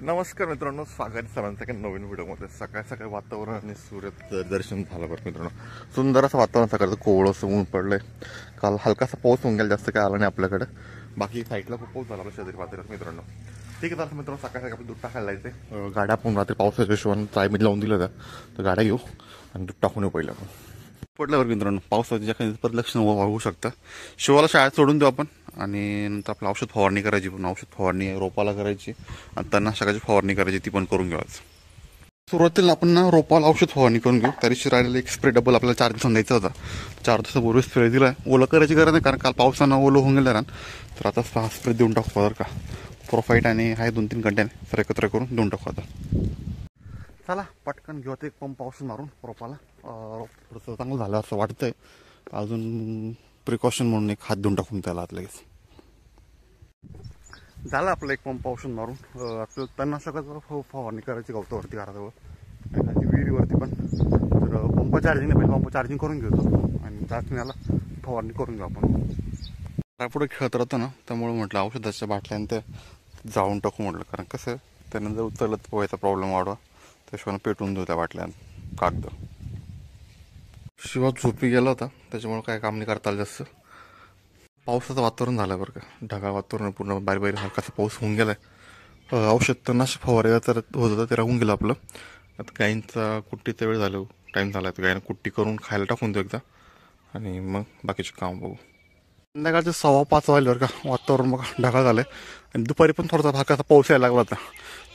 नमस्कार मित्रांनो, स्वागत आहे सर्वांचं एका नवीन व्हिडिओमध्ये। सकाळ सकाळी वातावरण आणि सूर्य दर्शन झालं बरं मित्रांनो। सुंदर असं वातावरण, सकाळचं कोवळं असं ऊन पडलंय। काल हलकासा पाऊस होऊन गेला, जास्त काय आला नाही आपल्याकडे। बाकी साईडला खूप पाऊस झाला शेजारी पात्रात मित्रांनो। ठीक आहे, तर मित्रांनो सकाळ सकाळी आपण दूध टाकायला जायचं। गाड्या आपण रात्री पावसाच्या हिशोबाने चायमध्ये लावून दिलं तर गाड्या घेऊ आणि दूध टाकून येऊ पहिलं आपण। पडल्यावर मित्रांनो पावसाच्या काही परत लक्ष वाढवू शकतं। शिवाला शाळेत सोडून देऊ आपण आणि नंतर आपलं औषध फवारणी करायची, पण औषध फवारणी रोपाला करायची आणि तणनाशकाची फवारणी करायची, ती पण करून घ्यायचं। सुरुवातीला आपण ना रोपाला औषध फवारणी करून घेऊ। तरीशी राहिलेला एक स्प्रे डबल आपल्याला 4 दिवसांनी द्यायचा होता। 4 दिवसापूर्वी स्प्रे दिला। ओलं करायची गरज नाही, कारण काल पावसानं ओलं होऊन गेलं ना, तर आता हा स्प्रे देऊन टाकू बरं का। प्रोफाईट आणि आहे 2-3 कंटेन तर एकत्र करून देऊन टाकू आता। चला पटकन घेऊ एक पंप औषध मारून रोपाला। थोडंसं चांगलं झालं असं वाटतंय। अजून प्रिकॉशन म्हणून एक हात देऊन टाकून त्याला आत लगेच झालं आपलं एक पंप औषध मारून। आपलं तणनाशकाचं फवारणी करायची गवतावरती घराजवळ एखादी विहिरीवरती पण। तर पंप चार्जिंग नाही, पहिले पंप चार्जिंग करून घेतो आणि चाचण्याला फवारणी करून घेऊ आपण। पुढे खेळत राहतो ना, त्यामुळे म्हटलं औषधाच्या बाटल्यानं ते जाळून टाकू म्हटलं, कारण कसं त्यानं जर उचललं तर पोहायचा प्रॉब्लेम वाढवा, त्याशिवाय पेटून देऊ त्या बाटल्यानं कागद। शिवा झोपी गेला होता, त्याच्यामुळे काय काम नाही करता आलं जास्त। पावसाचं वातावरण झालं बरं का, ढगाळ वातावरण, पूर्ण बारीक बारीक हलकासा पाऊस होऊन गेलाय। औषध तणनाशक फवारायला तर होत होतं, ते राहून गेलं आपलं। आता गाईंचा कुट्टीचा वेळ झाला, टाईम झाला, तर गायीनं कुट्टी करून खायला टाकून देऊ एकदा आणि मग बाकीचे काम बघू। संध्याकाळचे 5:15 वाजले बरं का, वातावरण बघा ढगाळ झालंय आणि दुपारी पण थोडासा हलकासा पाऊस यायला लागला होता।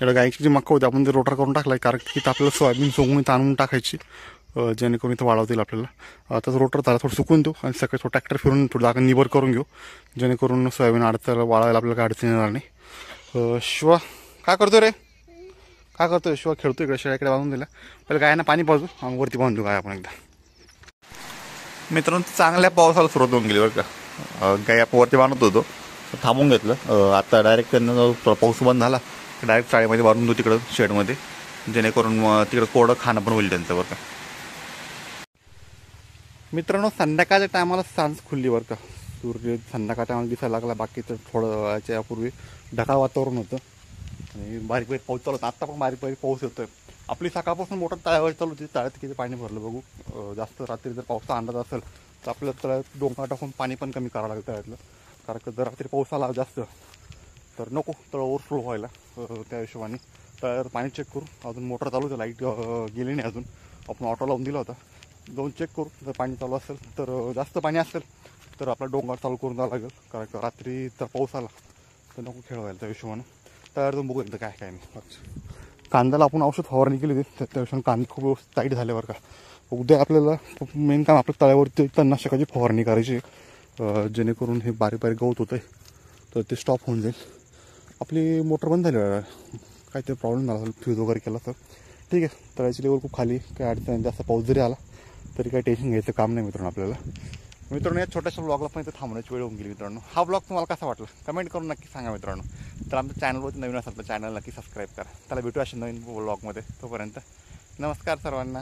एवढं गायची जी मक्का होती आपण ते रोटर करून टाकलाय, कारण की आपल्याला सोयाबीन सोंगून ताणून टाकायची, जेणेकरून इथं वाढवतील आपल्याला। आता रोटर झाला थोडं सुकून देऊ आणि सकाळी थोडं ट्रॅक्टर फिरून थोडं जागा निबर करून घेऊ, जेणेकरून सोयाबीन अडचायला वाळायला आपल्याला काय अडचण येणार नाही। शिवा काय करतो रे, काय करतोय शिवा? खेळतो इकडे, शेळ्याकडे बांधून दिला। पहिले गायांना पाणी पाजू आणि वरती बांधू गाय आपण एकदा। मित्रांनो चांगल्या पावसाला सुरुवात होऊन गेली बरं का। गाय आपण वरती बांधत होतो, थांबून घेतलं। आता डायरेक्ट त्यांना पाऊस बंद झाला, डायरेक्ट चाळीमध्ये बांधून देऊ तिकडं शेडमध्ये, जेणेकरून तिकडं कोरडं खाणं पण होईल त्यांचं बरं का। मित्रांनो संध्याकाळच्या टायमाला सांज खुलली बरं का, सूर्य संध्याकाळच्या टायमाला दिसायला लागला। बाकी तर थोडं याच्यापूर्वी ढगाळ वातावरण होतं आणि बारीक बारीक पाऊस चालू होता। आत्ता पण बारीक बारीक पाऊस येतोय। आपली सकाळपासून मोटर तळ्यावर चालू होती, तळ्यात किती पाणी भरलं बघू। जास्त रात्री जर पावसाचा अंदाज असेल तर आपल्याला तळ्यात डोंगर टाकून पाणी पण कमी करावं लागतं तळ्यातलं, कारण का जर रात्री पाऊस आला जास्त तर नको तळ ओव्हरफ्लो व्हायला। त्या हिशोबाने तळ्यावर पाणी चेक करू। अजून मोटर चालू होती, लाईट गेली नाही अजून, आपण ऑटो लावून दिला होता। जाऊन चेक करू, जर पाणी चालू असेल तर, जास्त पाणी असेल तर आपला डोंगर चालू करून जावं लागेल, कारण का रात्री जर पाऊस आला तर नको खेळवायला त्या हिशोबानं। तयार जाऊन बघू एकदा काय काय नाही। कांद्याला आपण औषध फवारणी केली होती, त्या हिशोबाने कांदे खूप टाईट झाले बरं का। उद्या आपल्याला मेन काम आपल्या तळ्यावरती तणनाशकाची फवारणी करायची, जेणेकरून हे बारीक बारीक गवत होतं तर ते स्टॉप होऊन जाईल। आपली मोटर बंद झाली, काहीतरी प्रॉब्लेम झाला असेल, फ्यूज वगैरे केला तर ठीक आहे। तळ्याची लेवल खूप खाली, काय अडचण, जास्त पाऊस जरी आला तरी काही टेन्शन घ्यायचं काम नाही मित्रांनो आपल्याला। मित्रांनो या छोट्याशा ब्लॉगला पण इथं थांबण्याची वेळ होऊन गेली मित्रांनो। हा ब्लॉग तुम्हाला कसा वाटला कमेंट करून नक्की सांगा मित्रांनो। तर आमच्या चॅनलवरती नवीन असेल तर चॅनल नक्की सबस्क्राईब करा। त्याला भेटू अशा नवीन ब्लॉगमध्ये, तोपर्यंत नमस्कार सर्वांना।